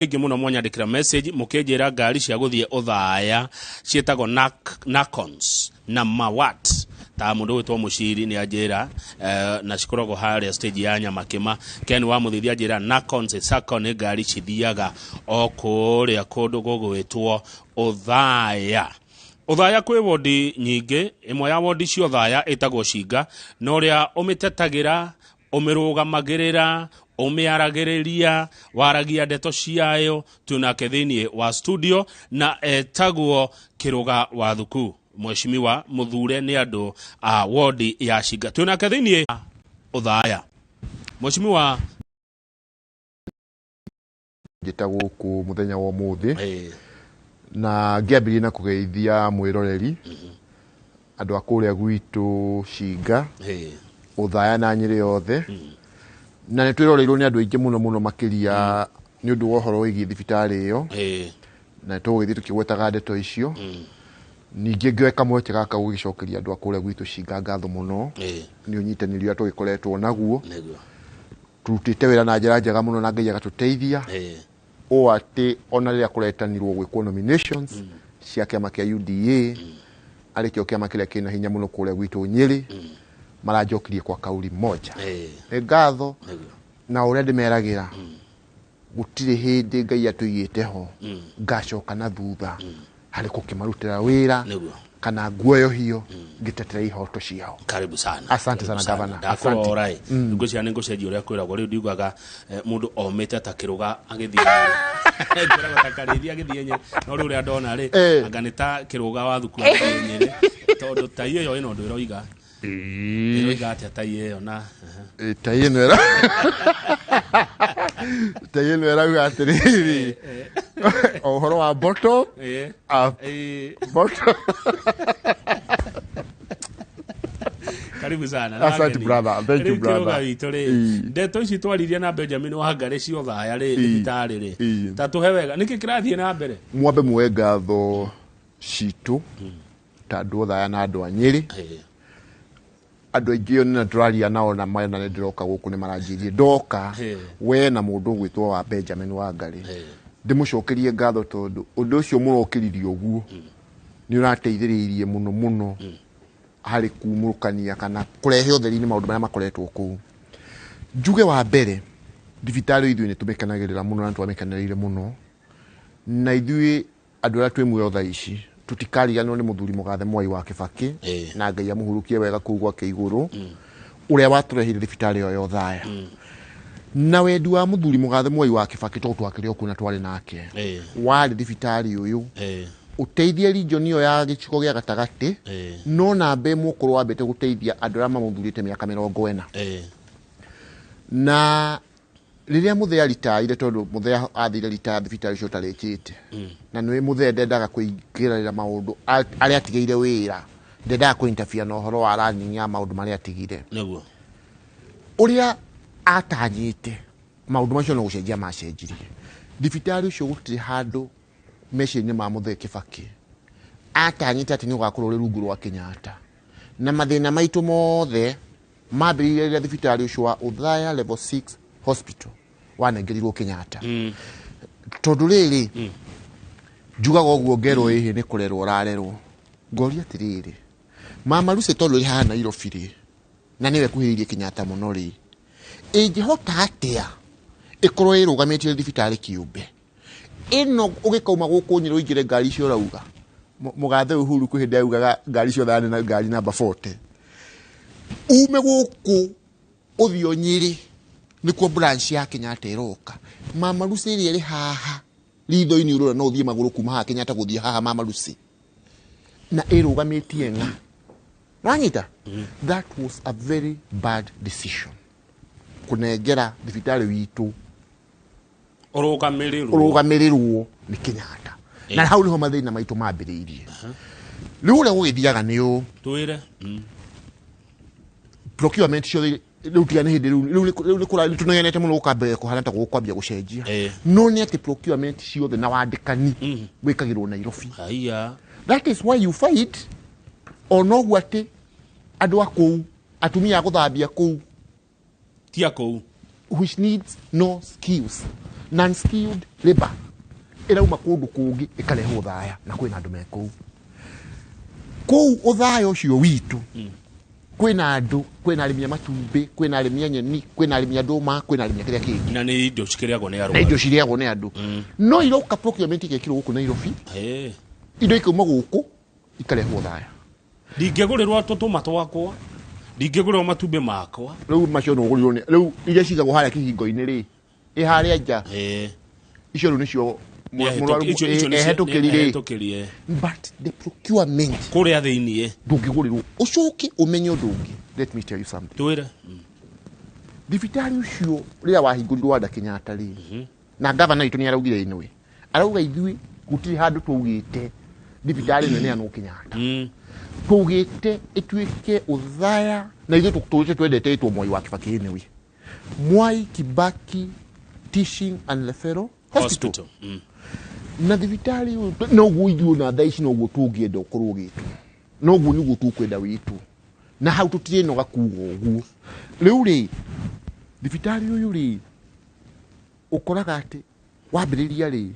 Ingi muno mwanyandikira message mukejera ngari cia guthie uthaya cietagwo Nakons na Mawat ta mundu witwa muciri ni ajira na cikoragwo haria stage ya Nyamakima Ken wa muthithia ajira Nakons sako ni ngari cithiaga okuria kundu gugwitwo uthaya. Uthaya kwi wodi nyingi, imwe ya wodi cio uthaya itagwo Cinga, no uria umitetagira umirugamagirira umiaragiriria waragia ndeto ciayo tunake thiini wa studio na etagwo Kiruga wa Thuku Mheshimiwa Muthure ni andu a wodi ya Cinga tunake thiini uthaya. Mheshimiwa gitagwo ku muthenya wa muthi na ngiambirie na kugeithia mwiroreri andu akuria gwitu Cinga uthaya na Nyeri yothe na nä twäroreirwo nä andå aingä må no makiria nä å ndå wa å horo wä giä thibitarä ä yo na tå gå gä thiä tå kä gwetaga ndeto icio ningä ngä weka mweke gaka gå gä cokeria andå akå rä a gwitå Cinga ngatho må no nä å nyitanä ri å rä a tå gä koretwo naguo tå rutä te wä ra na njära njega må no na Ngai agatå teithia å atä ona rä rä a kå retanirwo gwä kwo nominations cia kä ama kä a UDA arä kä o kä ama kä rä a kä na hinya må no kå rä a gwitå Nyeri maranjokirie kwa kauli moja ngatho na uria ndimeragira gutire hindi Ngai atuigite ho ngacoka na thutha hari kukimarutira wira kana nguoyo hiyo ngitetera ihoto ciao. Karibu sana. Asante sana gavana. Asante. Alright. Ngucia ni ngucenjia uria kwiragwo riu ndiugaga mundu omete ta Kiruga agithie ndira gatakarithia agithie Nyeri no riu uria ndona ri anga ni ta Kiruga wa Thuku Nyeri tondu ta iyo ino ndu iroiga iroiga atia ta iyo na ta iyo no era ta iyo no era ugatiriri ohoro wa bottom up bottom. Karibu sana. Asante brother. Thank you brother. Ndeto ici twaririe na Benjamin wa ngari cio thaya ri thibitari ri ta tuhe wega niki kirathie na mbere mwambe muwe ngatho citu ta andu thaya na andu a Nyeri andu aingĩ na turaria nao na mena nĩ ndiroka gũkũ nĩ maranjirie ndoka we na mũndũ gwĩtwo wa Benjamin wa ngari ndimucokerie ngatho tondu ũndũ ũcio mũrokiririe ũguo nĩ ũrateithĩrĩirie mũno mũno harĩ kumũrũkania kana kũrehe ũtheri-inĩ maũndũ marĩa makoretwo kũu. Njuge wa mbere thibitarĩ ithuĩ nĩ tũmĩkenagĩrĩra mũno na twamĩkenereire mũno na ithuĩ andũ arĩa twĩ muoyo thaa ici tutikariganwo nĩ muthuri Mũgathe Mwai wa Kibaki na Ngai amũhurukie wega kũu gwake igũrũ ũrĩa watũrehire thibitarĩ ĩyo ya thaya na wendi wa muthuri Mũgathe Mwai wa Kibaki to twakĩrĩ okuo na twarĩ nake warĩ thibitarĩ ũyũ uteithia region ĩyo ya gĩcigo gĩa gatagatĩ no namba ĩmwe ũkorwo wambĩte gũteithia andũ arĩa mamũthurĩte mĩaka 40 na riria Muthee aritaire tondu Muthee athire retire thibitarĩ cio tarĩkĩte na nĩ Muthee ndendaga kũingĩrĩra maũndũ arĩa atigĩire wĩra ndendaga kũinterfere na ũhoro wa running ya maũndũ marĩa atigire nĩguo ũrĩa atanyĩte maũndũ macio no gũcenjia macenjirie thibitarĩ ũcio gũtirĩ handũ meciria-inĩ ma Muthee Kibaki atanyĩte atĩ nĩ ũgakorwo ũrĩ rungu rwa Kenyatta na mathĩna maitũ mothe mambĩrĩirie rĩrĩa thibitarĩ ũcio wa Uthaya level 6 hospital wanengerirwo Kenyatta tondu riri njugaga ũguo ngerwo ihi nĩ kũrerwo ũrarerwo ngoria atiriri mama Lucy tondu ri haha Nairobi ri na niwe kuhĩrĩirie Kenyatta mũno ri ingĩhota atĩa ikorwo ĩrũgamĩtie thibitarĩ kĩũmbe ĩno ũgĩkauma gũkũ Nyeri ũingĩre ngari icio rauga Mũgathe Uhuru kwĩ hĩndĩ augaga ngari cio thani na ngari namba 40 ume gũkũ ũthio Nyeri nikuo branch ya Kenyatta iroka mama Lucy ri ri haha ritho-inĩ urora no thie maguru kuma haha Kenyatta guthie haha mama Lucy na irugamitie nga ranyita that was a very bad decision kunengera thibitarĩ witũ ũrũgamĩrĩrwo nĩ Kenyatta na hau niho mathĩna maitũ mambĩrĩirie rĩu ũrĩa gũgĩthiaga nĩ ũũ twĩre procurement ciothe riu tigane hindi riu nikura tunegenete muno ukambere kuhana ta gukwambia gucenjia no ni ati procurement ciothe na wandikani gwikagirwo Nairobi haya that is why you fight ono gwate andu akuu atumia guthambia kuu tia kuu which needs no skills non-skilled labor irauma kundu kungi ikarehe uthaya na kwina andu me kuu uthaya ucio witu kwina andu kwina arimi a matumbi kwina arimi a nyeni kwina arimi a nduma kwina arimi a kiria kingi na ni indo cikiriagwo ni na indo ciriagwo ni andu no iroka procurement igekirwo guku Nairobi indo ikauma guku ikarehe uthaya ndingĩgũrĩrwo tũtũma twakwa ndingĩgũrĩrwo matumbĩ makwa riu macio no gurirwo ni riu iria cigagwo haria kihingo-ini ri haria nja icio riu nicio ehetũkĩri but the procurement kũrĩa thĩinĩ ndũngĩgũrĩrwo ucoke umenye ũndũ ũngĩ. Let me tell you something. twĩre thibitarĩ ũcio rĩrĩa wahingũrirwo Wanda Kenyatta rĩ na gavana witũ nĩ araugire inwe arauga ithuĩ gũtirĩ handũ twaugĩte thibitarĩ nene ya no Kenyatta tugite ituike uthaya na ithu tukutuite twendete itwo Mwai wa Kibaki anyway Mwai Kibaki Teaching and Referral Hospital na thibitari no guithu na thaici no gutungienda ukorwo gitu no gu niguo tukwenda witu na hau tutire no gakugo uguo riu ri thibitari uyu ri ukoraga ati wambiriria ri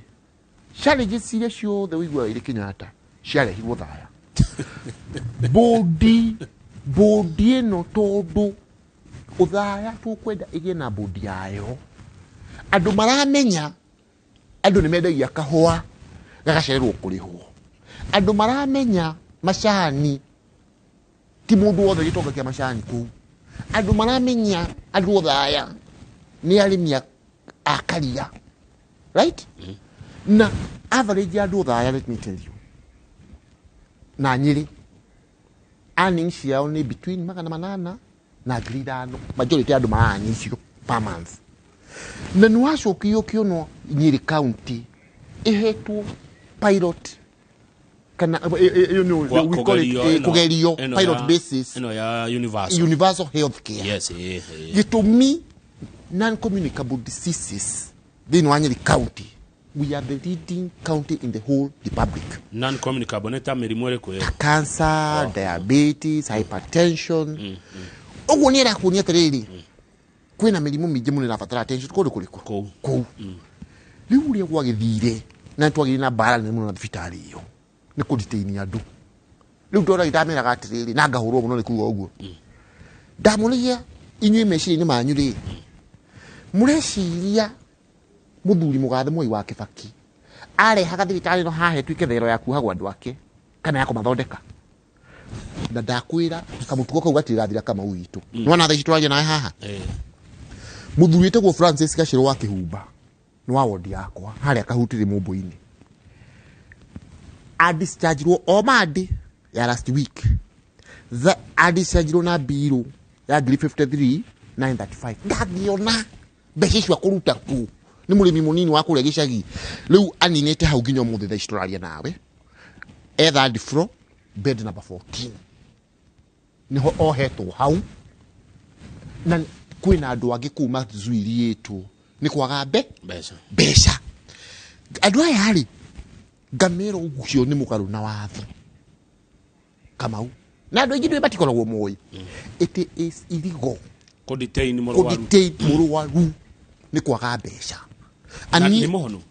challenges ciria ciothe wigua iri Kenyatta ciarehirwo thaya bodi no tondu uthaya tukwenda igie na bodi yayo andu maramenya andu ni mendagia kahua gagacererwo kurihwo andu maramenya macani ti mundu wothe gitongagia macani ku andu maramenya andu uthaya ni arimi akaria right na average andu uthaya let me tell you na Nyeri earnings yao ni between 800 na 500 majority andu maani icio per month na nuacokio kiono Nyeri county ihetwo pilot kana you know we call it kugerio pilot basis ya universal healthcare yes gitumi non-communicable diseases then Nyeri county we are the leading county in the whole republic. Non-communicable neta mirimu ere kwe cancer, diabetes, hypertension. Ogo ni era kunia tereri. Kwina mirimu mingi muno na fatara attention ko kuriko. Ko. Riu ria gwa githire na twagire na bara ni muno na thibitari iyo. Ni kuditeini andu. Riu ndora itamera gatiriri na ngahurwo muno ni kuga uguo. Ndamuria inywe meciri ni manyu ri. Mureciria muthuri mugathe Mwai wa Kibaki arehaga thibitari no hahe tuike thero ya kuhagwo andu ake kana ya kumathondeka na ndakwira kamutugo kau gatirathira kama uitu nwana tha citwaje nawe haha muthuri etagwo Francis Gachero wa Kihumba ni wa ward yakwa haria kahutire mumbu-ini adischargewo omadi ya last week the adischargewo na biru ya 53,935 ndagiona mbeca kuruta ku ni murimi munini wa kuria gicagi riu aninete hau nginya muthe tha cituraria nawe third floor bed number 14 niho ohetwo hau na kwina andu angi kuma zuiri yetu ni kwaga mbeca andu aya hari ngamero ucio ni mukaru na watho kamau na andu aingi batikoragwo moi it is illegal kudetain muruwaru ni kwaga mbeca ani ni mohonu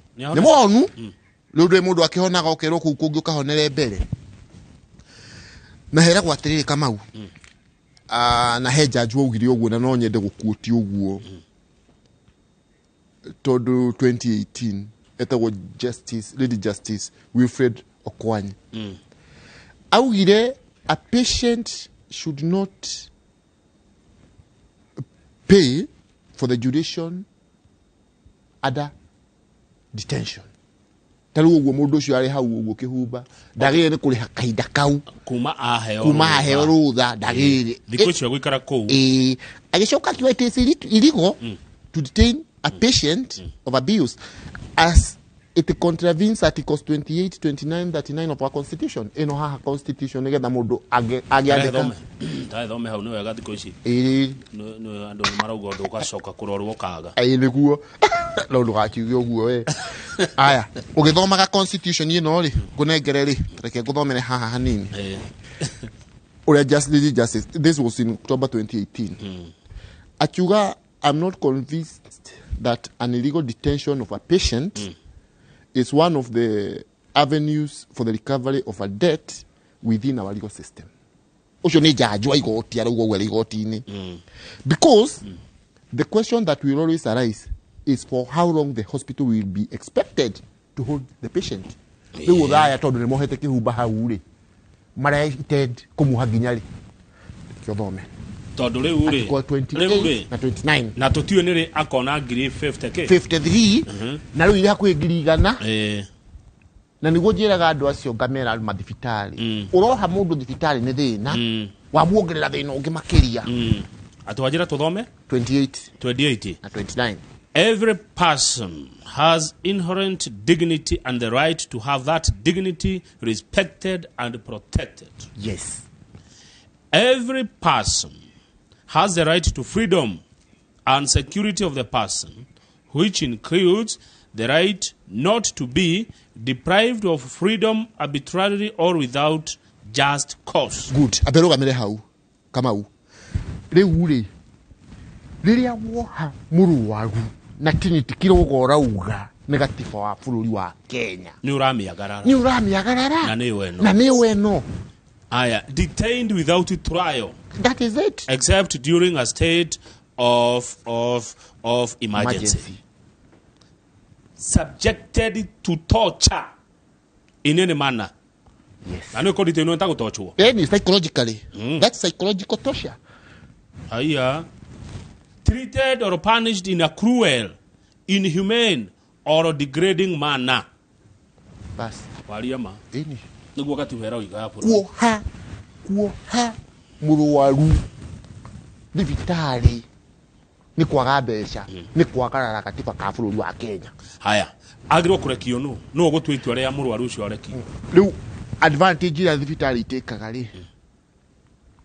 riu ndwe mundu akihonaga okerwo kuu kungi ukahonere mbere na hera gwatiriri Kamau na he judge wogire uguo na no nyende gukuoti uguo tondu 2018 etagwo Lady Justice Wilfred Okwany augire a patient should not pay for the duration under detention. Taru uguo mundu ucio ari hau uguo Kihumba ndagire ni kuriha kahinda kau kuma aheo rutha ndagire thikũ icio guikara kuu agicoka kiwa it is illegal to detain a patient of abuse as it contravenes articles 28, 29, 39 of our constitution. Eno haha constitution nigetha mundu agiandika thome hau ni wega thikũ ici no andu marauga undu ugacoka kurorwo kaga niguo no ndugakiuge uguo we aya ugithomaga constitution ino ri ngunengere ri reke nguthomere haha hanini uria justice this was in October 2018 akiuga I'm not convinced that an illegal detention of a patient is one of the avenues for the recovery of a debt within our legal system. Because the question that will always arise is for how long the hospital will be expected to hold the patient. Tondu riu ri 28 na 29 na tutio ni ri akona ngiri 50k 53 na riu ira kwi ngiri igana na niguo njiraga andu acio ngamera mathibitari uroha mundu thibitari ni thina wa muongerera thina ungi makiria atwajira tuthome 28 na 29. Every person has inherent dignity and the right to have that dignity respected and protected. Yes. Every person has the right to freedom and security of the person, which includes the right not to be deprived of freedom arbitrarily or without just cause. Good. Aberoga mere hau. Kamau. Riu ri. Riria woha muruwaru na tiniti kirogora uga negatifa wa bururi wa Kenya. Ni uramiagarara. Na ni weno. Aya, detained without trial. That is it. Except during a state of emergency. Subjected to torture in any manner. Yes. I know called it no torture. Any psychologically. That's psychological torture. Aya. Treated or punished in a cruel, inhumane, or degrading manner. Bas. Waliama. Any. Niguo gatuhera uiga hapo. Kuoha muruwaru thibitari ni kwaga mbeca ni kwagarara katiba ka bururi wa Kenya. Haya, agirwo kurekio no gutwe itwa ria murwaru ucio areki. Riu advantage ya thibitari itekaga ri.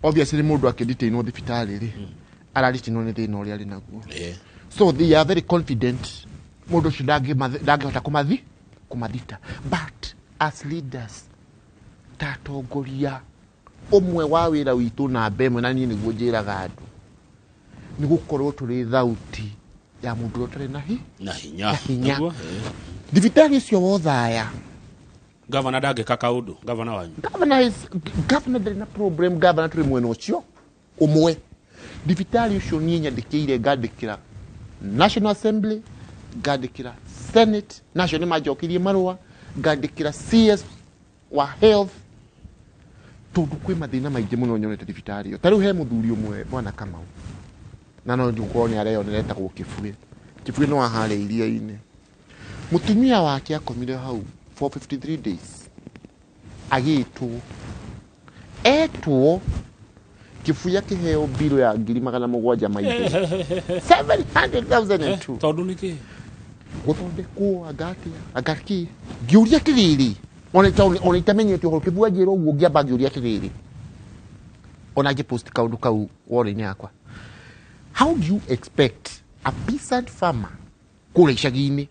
Obviously mundu akidite no thibitari ri. Arariti no ni thina uri ari naguo. So they are very confident mundu ucio ndangihota kumathita. But as leaders tatongoria umwe wa wira witu na mbemwe na nini niguo njiraga andu ni gukorwo turi thauti ya mundu rotare na hinya thibitari cio wothaya governor ndangika kaundu governor wanyu governor ndari na problem governor turi mwena ucio umwe thibitari ucio nie nyandikire ngandikira National Assembly ngandikira Senate national majokirie marua ngandikira CS wa health tondu kwi mathina maingi muno nyonete thibitari tariu he muthuri umwe bwana Kamau na no ndikuona ni areo nireta Kibue no ahare iria-ini mutumia wake akomire hau for 53 days agitwo Kibue akiheo biro ya 700,000 maithe 700,000 tondu niki guthondekwo agaki ngiuria tiriri ona itamenyete ho Kibue agiro uguo ngiamba ngiuria tiriri ona post kaundu kau wore-ini yakwa. How do you expect a peasant farmer kule icagi-ini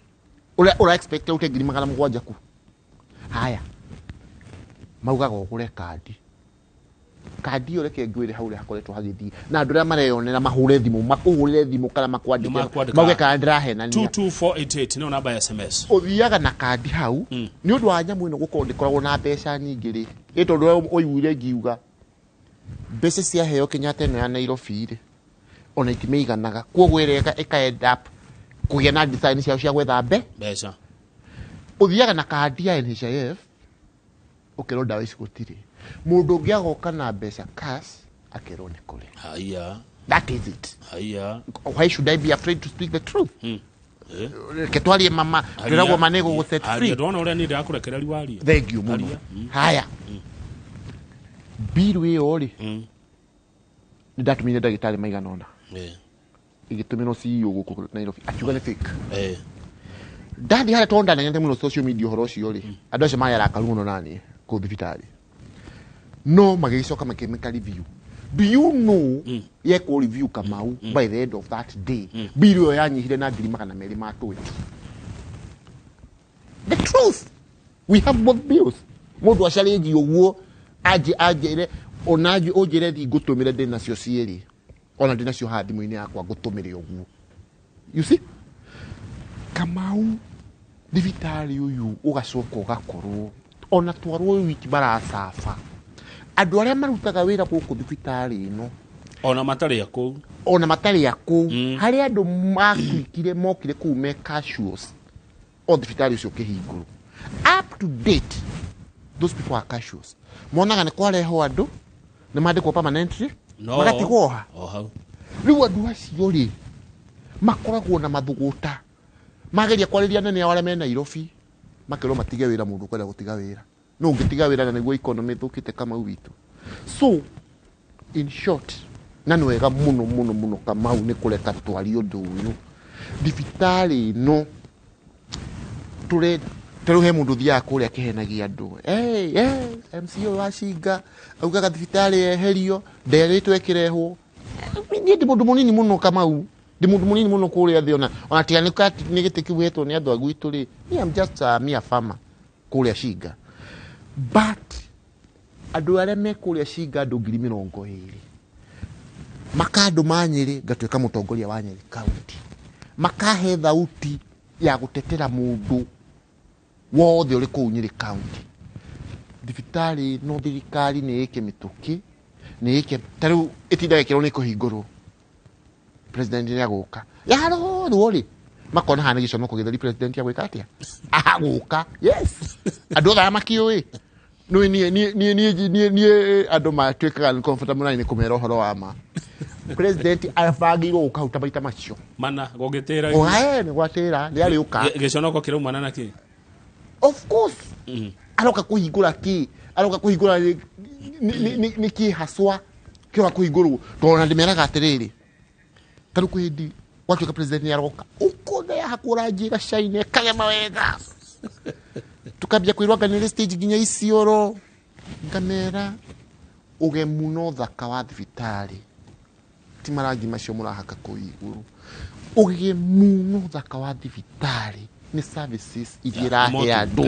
ura expect ute 700,000 ku haya maugaga ugure kadi yo reke ngwire hau ri hakoretwo hagithii na andu ria mareyonera mahure thimu makuhurire thimu kana makwandike mauge kana ndirahenania 22488 no namba ya SMS uthiaga na kadi hau ni undu wa nyamu ino gukorwo ndikoragwo na mbeca nyingi ri itondu uiguire ngiuga mbeca cia heo Kenyatta ino ya Nairobi ri ona itimeiganaga kwoguo ireka ika-end up kugia na design cia gwetha mbeca uthiaga na kadi ya NHIF ukero ndawa ici gutiri mundu ungi agoka na mbeca cash akero ni kuri haya that is it haya why should I be afraid to speak the truth ketwali mama ndiragwo manego go set free ndona uria ni ndakurekera riwaria thank you muno haya biru iyo ri ndatumire ndagitari maigana ona igitumiro CEO guku Nairobi akiuga ni fake ndathi hara tonda na nyante muno social media horo cio ri andu acio maya rakaru muno nani ku thibitari no magicoka makemeka review do you know ye ko review Kamau by the end of that day biru yo yanyihire na 200,000 the truth we have both bills mundu acharegi uguo aje onaji ojire thi gutumire ndina cio cieri ona ndina cio ha thimu-ini yakwa gutumire uguo you see Kamau thibitari uyu ugacoka ugakorwo ona twarwo wiki baracafa andu aria marutaga wira guku thibitari ino ona matari aku hari andu makikire mokire kume casuals o thibitari ucio kihinguru up to date those people are casuals monaga ni kwareho andu ni mandikwo permanently magatigwo ha riu andu acio ri makoragwo na mathuguta mageria kwariria nene ya wale me Nairobi makero matige wira mundu kwenda gutiga wira no ngitiga wira na niguo economy thukite kama witu so in short na no wega muno Kamau ni kureka twari undu uyu thibitari no turuhe mundu thia kuria kihenagia andu MCO washinga augaga thibitari eherio nderitwe kirehwo ni ndi mundu munini muno Kamau ndi mundu munini muno kuria thi ona tiga ni gitikiwetwo ni andu agwitu ri I am just a mere farmer kuria shinga but andu aria me kuria shinga andu 20,000 makandu manyiri gatweka mutongoria wa Nyeri county makahe thauti ya gutetera mundu wothe uri ku Nyeri county thibitari no thirikari ni ike mituki ni ike taru itinda ikiro ni kuhingurwo president ni aguka yaro ruri makona hana gicono kugitheri president agwika atia aguka yes andu othe makioi no ni andu matwekaga uncomfortable na ni kumera uhoro wa ma president afagirwo ukahuta baita macio mana gogitera ni gwatira ni ari uka giconoko kira umana na ki of course aroka kuhingura ki aroka kuhingura ni ki haswa kira kuhingurwo tona ndimeraga atiriri taru kuhindi watu ka president ni aroka uko ya hakura jira shaine kage mawega tukabya kwirwaga ni stage ginya Isioro ngamera uge muno thaka wa thibitari timarangi macio murahaka kuiguru uge muno thaka wa thibitari ni services igira he andu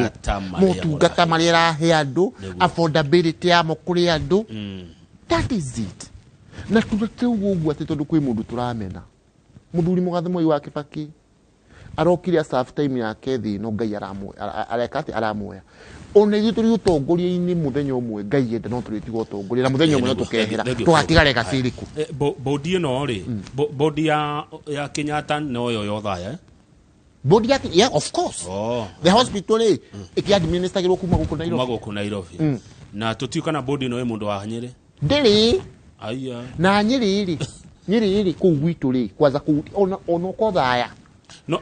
motungata marira he andu affordability ya mokuri andu that is it na turateu gugu ati tondu kwi mundu turamena muthuri mugathe moi wa Kibaki arokire staff time yake thi no ngai arekati aramuoya ona ithu turi utongoria-ini muthenya umwe ngai ende no turi tigo utongoria na muthenya umwe no tukehera tugatigare gaciriku bodi ino ri bodi ya Kenyatta no yo yothaya bodi ya yeah of course the hospital iki administragirwo kuma guku Nairobi na tutiuka na bodi ino mundu wa Nyeri ndiri aya na Nyeri iri ku gwitu ri kwanza ku ono ko thaya no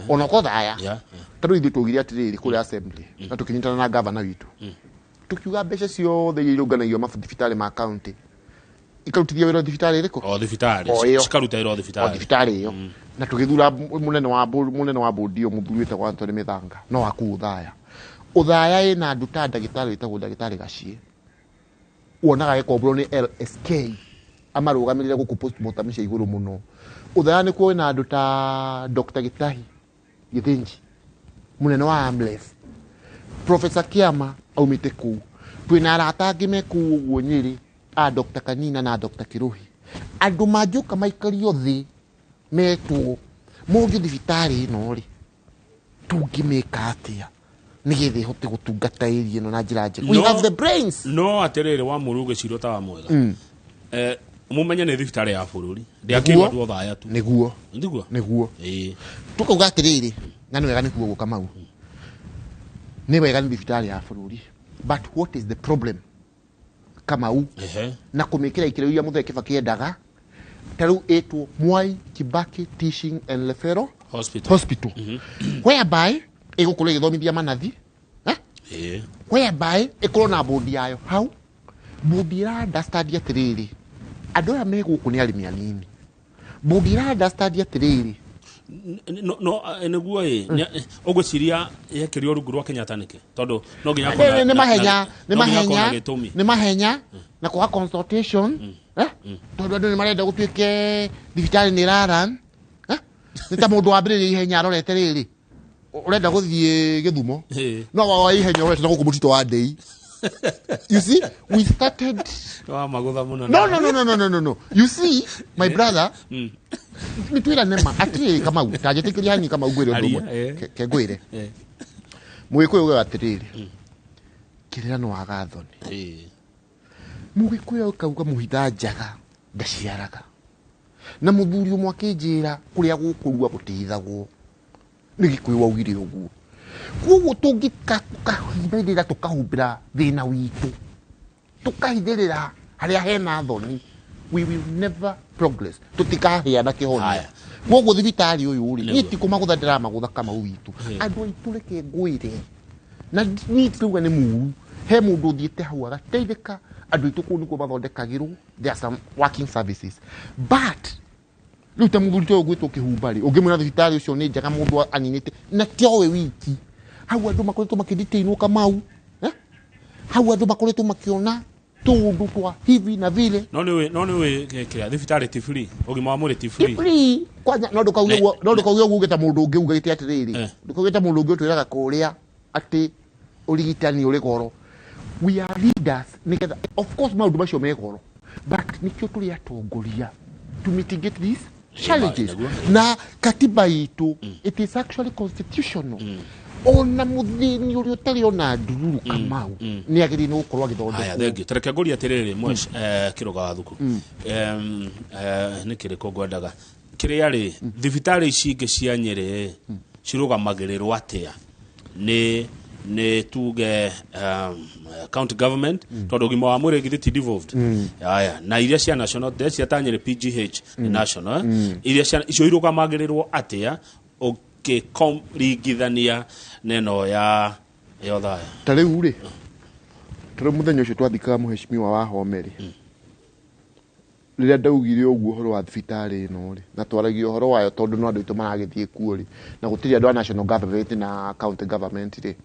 ono ko thaya tatu ithu tugire atiriri kuri assembly na tukinyitana na governor witu tukiuga mbeca ciothe irunganagio mathibitari ma county ikarutithia wira thibitari riko thibitari cikaruta wira thibitari iyo na tugithura munene wa bodi yo muthuri wita kwa Anthony Mithanga no akuthaya uthaya ina nduta ndagitari witagwo ndagitari Gachie wonaga ekombro ni LSK amarugamirire guku postmortem cia iguru muno uthaya ni kuo ina nduta Dr. Gitahi Githinji munene wa Amlef Professor Kiama aumite ku twina arata angi me ku uguo Nyeri a Dr. Kanina na Dr. Kiruhi andu majuka maikario thi metu mugi thibitari ino ri tungimeka atia nigethe hote gutungata iri ino na njira njega we have the brains no aterere wa muruge ciro ta wa mwega mumenye ni thibitari ya bururi ndiakirwa ndu thaya tu niguo tukauga atiriri na ni wega ni kuo Kamau ni wega ni thibitari ya bururi but what is the problem Kamau na kumikira ikiro ya muthe Kibaki endaga taru etu Mwai Kibaki Teaching and Referral Hospital whereby igukuru igithomithia manathi whereby ikuru na bodi yayo hau bodi ra understand atiriri andu aya me guku ni arimi anini bodi ra understand atiriri no eneguo ogwiciria yekirio rungu rwa Kenyatta niki tondu no nginya kona ni mahenya na kwa consultation tondu andu ni marenda gutwike thibitari ni raran ni ta mundu wambiririe ihenya arorete riri urenda guthie Githumo no wa ihenya urenda guku mutito wa Ndei You see, we started. No. You see, my brother. Mitwira nema atiri kama utajetekeria hani kama ugwire ndomo kegwire. Mwikuyu uga atiriri. Kirano agathoni. Mwikuyu kauga muhitha njaga ndaciaraga. Na muthuri umwe akinjira kuria gukurua gutithagwo. Ni Gikuyu waugire uguo. Kuguo tungikahithirira tukahumbira thina witu. Tukahithirira haria hena thoni. We will never progress. Tutikaheana kihonia. Kuguo thibitari uyu ri ni tikumaguthandira magutha kama witu. Andu aitu reke ngwire. Na ni tuga ni muru. He mundu thiete hau agateithika. Andu aitu kuu nikuo mathondekagirwo. There are some working services. But Luta muthuri to gwitwo kihumbari ungimwira thibitari ucio ni njaga mundu aninite na tiowe wiki hau andu makoretwo makiditainwo kamau hau andu makoretwo makiona tundu twa hivi na vile no ni we kira thibitari ti free ugima wa mwiri ti free kwanja no ndukauge uguo gita mundu ungi ugite atiriri ndukauge mundu ungi utwiraga kuria ati urigitani uri goro. We are leaders niketha of course maundu macio me goro but nikio tuli atongoria to mitigate this challenges. Na katiba yitu it is actually constitutional. Ona muthini uri utari ona ndururu kamau ni agiri no gukorwo agithondekwo. Aya thengi tereke ngori atiriri mwesh kiroga wa thuku ni kiriko ngwendaga kiria ri thibitari ici ingi cia Nyeri cirugamagiriro atia ni tuge county government tondu ugima wa mwiri githiti devolved aya na iria cia national de cia Tanyeri PGH ni national iria cia icio irugamagiriro atia ukiringithania neno ya thaya tariu ri muthenya ucio twathikaga muheshimiwa wa Homeri riria ndaugire uguo horo wa thibitari no ri na twaragia horo wayo tondu no andu itu maragithie kuo ri na gutiri andu a national government na county government ri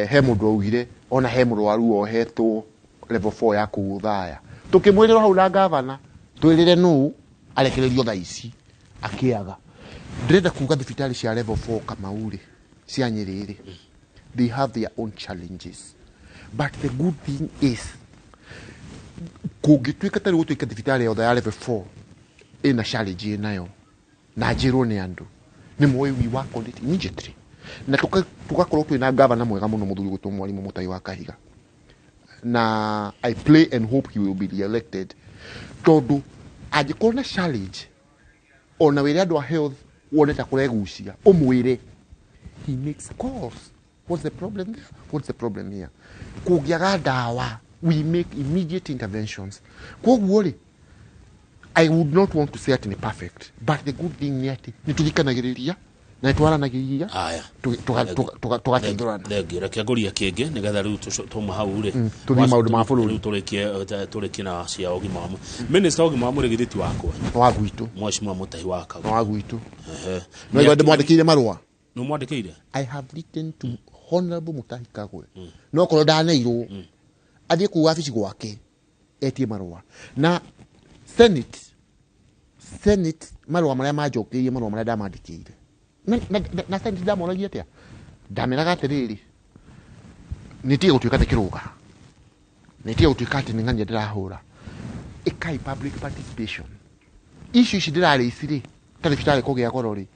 he mundu augire ona he murwaru ohetwo level 4 ya kuthaya tukimwirira hau na governor twirire nu arekererio thaici akiaga ndrenda kuga thibitari cia level 4 kama uri cia Nyeri they have their own challenges but the good thing is kugituika tari gutuika thibitari ya level 4 ina challenge nayo na njirwo ni andu ni moyo we work on it immediately na tugakorwo twina governor mwega muno muthuri gutwo Mwalimu Mutai wa Kahiga na I pray and hope he will be re-elected tondu angikorwo na challenge ona wire andu a health woneta kuregucia umwire he makes calls. What's the problem there? What's the problem here? Kugiaga dawa we make immediate interventions. Koguo ri I would not want to say it in perfect but the good thing yet ni tulikanagiriria na twaranagiria aya tugateithurana thengio reke ngoria kingi nigetha riu tuma hau ri tuthi maundu ma bururi turikie na cia ugima wa minister ugima wa mwiri githiti wakwa wa gwitu Mheshimiwa Mutai wa Kahiga wa gwitu no iwande mwandikire marua no mwandikire I have written to Honorable Mutahi Kagwe no korwo ndaneirwo athie ku wabici gwake etie marua na Senate marua maria majokirie marua maria ndamandikire na Senate ndamoragia atia ndameraga atiriri nitie gutuika tikiruga nitie gutuika ati ning'ania ndirahura ikai public participation issue ici ndirarĩci rĩ ta thibitarĩ kũgĩa goro rĩ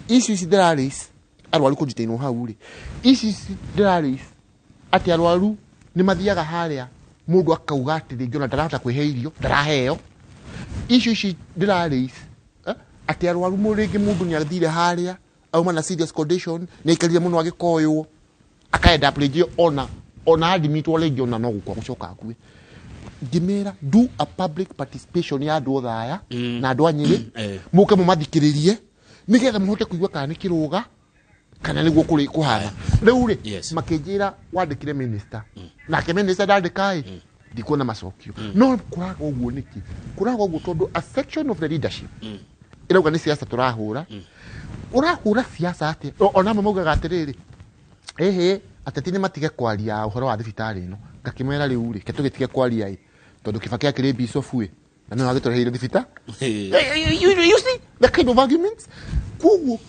issue ici ndirarĩci arwaru kũnjitainwo hau rĩ issue ici ndirarĩci ati arwaru nĩ mathiaga harĩa mundu akauga ati rĩngĩ ona ndarahota kwĩhe irio ndaraheo issue ici ndirarĩci ati arwaru rĩngĩ mundu nĩ athire harĩa auma na serious condition nĩ aikarire mũno agĩkoywo akaenda rĩngĩ ona admitwo rĩngĩ ona no gũkua gũcoka akue ngimera do a public participation ya andu othaya na andu a Nyeri muke mumathikiririe nigetha muhote kuigua kana ni kiruga kana niguo kuri kuhana riu ri makinjira wandikire minister nake minister ndandikai ndikuona macokio no kuraga uguo niki kuraga uguo tondu a section of the leadership irauga ni siasa turahura urahura siasa ati ona maugaga atiriri ateti ni matige kwaria uhoro wa thibitari ino ngakimera riu ri ketugitige kwaria tondu Kibaki akiri bisofu na no agitoreire thibita you see the kind of arguments kuguo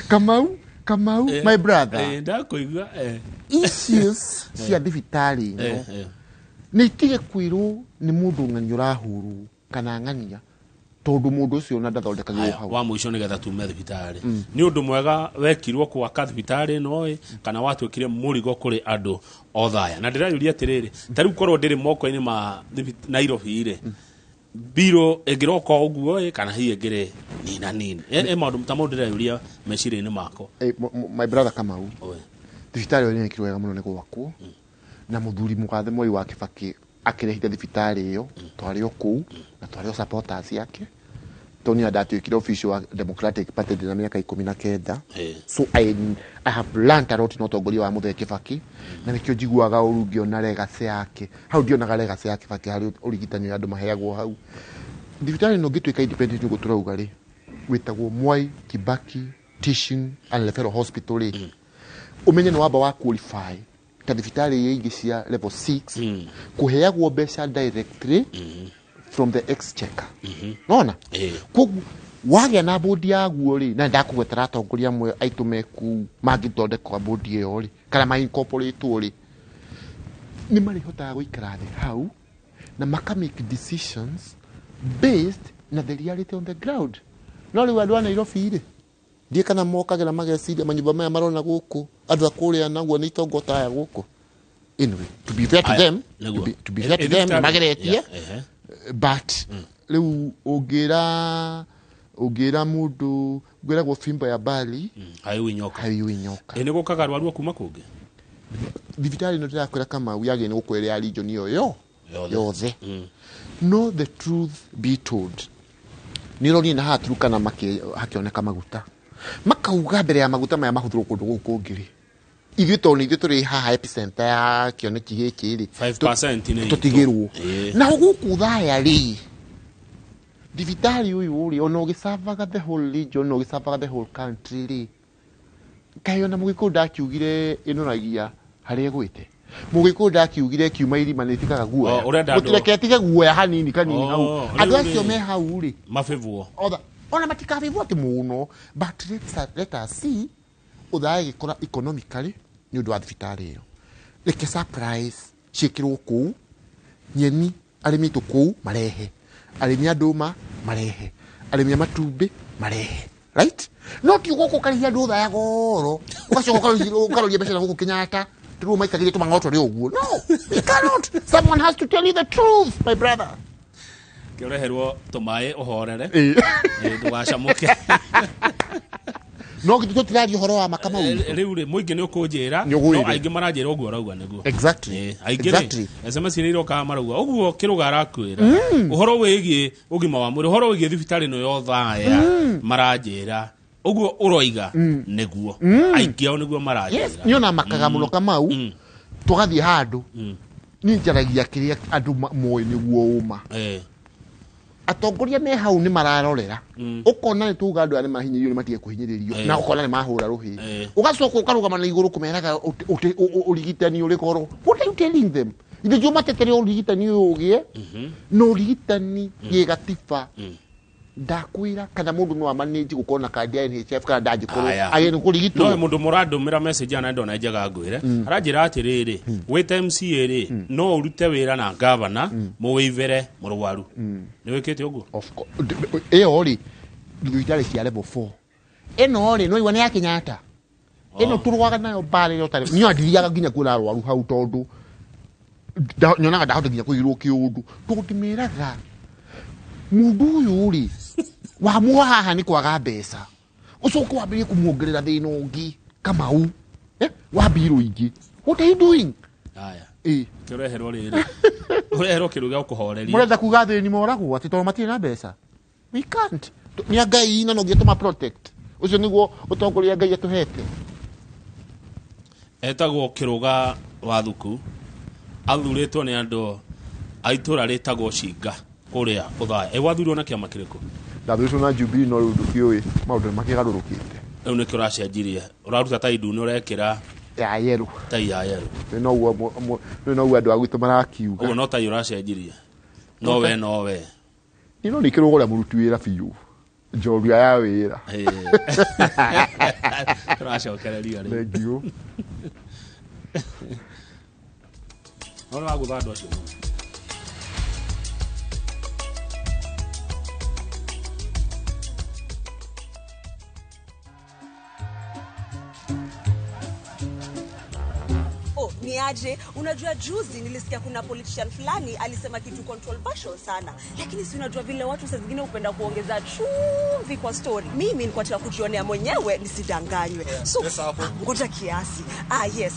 Kamau Kamau, my brother. Ndakuigua. Issues cia thibitari no. Nĩ itige kwĩrwo nĩ mũndũ ng'ani ũrahũrwo kana ng'ania tondu mundu ucio na ndathondekagwo hau wa muico nigetha tume thibitari ni undu mwega wekirwo kwa thibitari no kana watwikire murigo kuri andu othaya na ndirayuria atiriri tariu korwo ndiri moko-ini ma Nairobi ri biro egiroka uguo kana hiye ngire nini maundu tamundu ndirayuria meciria-ini mako my brother Kamau thibitari ni ekirwo wega muno ni gwakwo na muthuri mugathe Mwai wa Kibaki akirehite thibitari iyo twari okuu na twari supporters yake Tony adatwikire official wa Democratic Party na miaka 19 so I have learned a lot no tongoria wa Muthee Kibaki na nikio jiguaga urugio na legacy yake hau ndio na legacy yake Kibaki hari urigitani andu maheagwo hau thibitari no gitwika independent ngo turauga ri witagwo Mwai Kibaki Teaching and Referral Hospital umenye no waba wa qualify ta thibitari ingi cia level 6 kuheagwo mbeca directly from the exchequer nona kogu wagĩa na bodi yaguo ri na ndakugwetera atongoria amwe aitumeku mangithondeka bodi iyo ri kana ma incorporate ri ni marihotaga guikara thi hau na maka make decisions based na the reality on the ground no ri wandu wa Nairobi ri ndie kana mokagira mageciria manyumba maya marona guku andu akuria naguo ni itongota ya guku anyway to be fair to them to be fair to them mageretie but leu ogira mundu gwera go fimba ya bali hayu inyoka ene gukaga rwaru kuma kungi thibitari no tirakwira kama uyage ni gukwere ya region iyo yothe no the truth be told nironi na haturuka na hakioneka maguta makauga mbere ya maguta maya mahuthurwo kundu guku ngiri ithuĩ tũrĩ haha epicenter ya kĩoneki gĩkĩ rĩ 5% tũtigĩrwo na gũkũ thaya rĩ thibitari ũyũ rĩ ona ũgĩcavaga the whole region no ũgĩcavaga the whole country rĩ kaĩ ona mũgĩkũyũ ndakiugire ĩnoragia harĩa ĩgwĩte mũgĩkũyũ ndakiugire kiuma irima nĩ ĩtigaga guoya gũtireke ĩtige guoya hanini kanini hau andũ acio me hau rĩ mabĩbwo ona matikabĩbwo atĩ mũno but let us see uthaya gikora economically ni undu wa thibitari iyo reke surprise ciikirwo kuu nyeni arimi tuku marehe arimi anduma marehe arimi matumbi marehe right not you goko kari andu uthaya goro ugacoka ukaroria mbeca na guku Kenyatta turu maikagire tumangoto ri uguo no you cannot someone has to tell you the truth my brother kireherwo tumae uhorere ndugacamuke no gitu tirario horo wa Makamau riu ri muingi ni ukunjira no aingi maranjira uguo rauga niguo exactly aingi SMS ni iroka marauga uguo kiruga arakwira uhoro wigi ugima wa mwiri uhoro wigi thibitari no yothaya maranjira uguo uroiga niguo aingi ao niguo maranjira ni ona makaga muno Kamau tugathie handu ni njaragia kiria andu moyo niguo uma atongoria me hau ni mararorera ukona ni tuga andu ari mahinyiririo ni matige kuhinyiririo na ukona ni mahura ruhi ugacoka ukarugama na iguru kumeraga urigitani uri goro what are you telling them ithe jo matetere urigitani ugie no urigitani gigatiba ndakwira kana mundu no amanage gukona kandi ya NHF kana ndangikoro ageni kurigitwo no mundu muradumira message ana ndona njaga ngwire aranjira atiriri wite MCA ri no urute wira na governor muwivere murwaru ni wikite uguo of course eyo ri thibitari cia level 4 eno ri no iwa ni ya Kenyatta eno turwaga nayo bale yo tare ni adiriaga nginya kuna arwaru hau tondu nyonaga ndahota nginya kuigirwo kiundu tugimiraga mundu uyu ri wa muha haha ni kwaga mbeca ucoka wambirie kumuongerera thina ungi Kamau wambiru ingi what are you doing aya kireherwo riri ureherwo kiruga ukuhoreria murenda kuga thini moragwo ati to matire na mbeca we can't ni Ngai na no gituma protect ucio niguo utongoria Ngai atuhete etagwo kiruga wa thuku athuritwo ni andu aitura ritagwo Cinga kuria uthaya wathurwo na kiama kiriko ndathurwo na Jubilee no rundu kioi maundu makigarurukite riu ni kuracenjirie uraruta ta idu no rekira ya yero ta ya yero no uo andu agwitu marakiuga ugo no ta uracenjirie no we ni no nikirwo goria muruti wira biu Njorua ya wĩra. Tũracokereria rĩ. Thank you. Ona wagũtha andũ acio. Niaje, unajua juzi nilisikia kuna politician fulani alisema kitu controversial sana, lakini si unajua vile watu saa zingine upenda kuongeza chumvi kwa story. Mimi nilikuwa nataka kujionea mwenyewe nisidanganywe. So ngoja kiasi. Yes.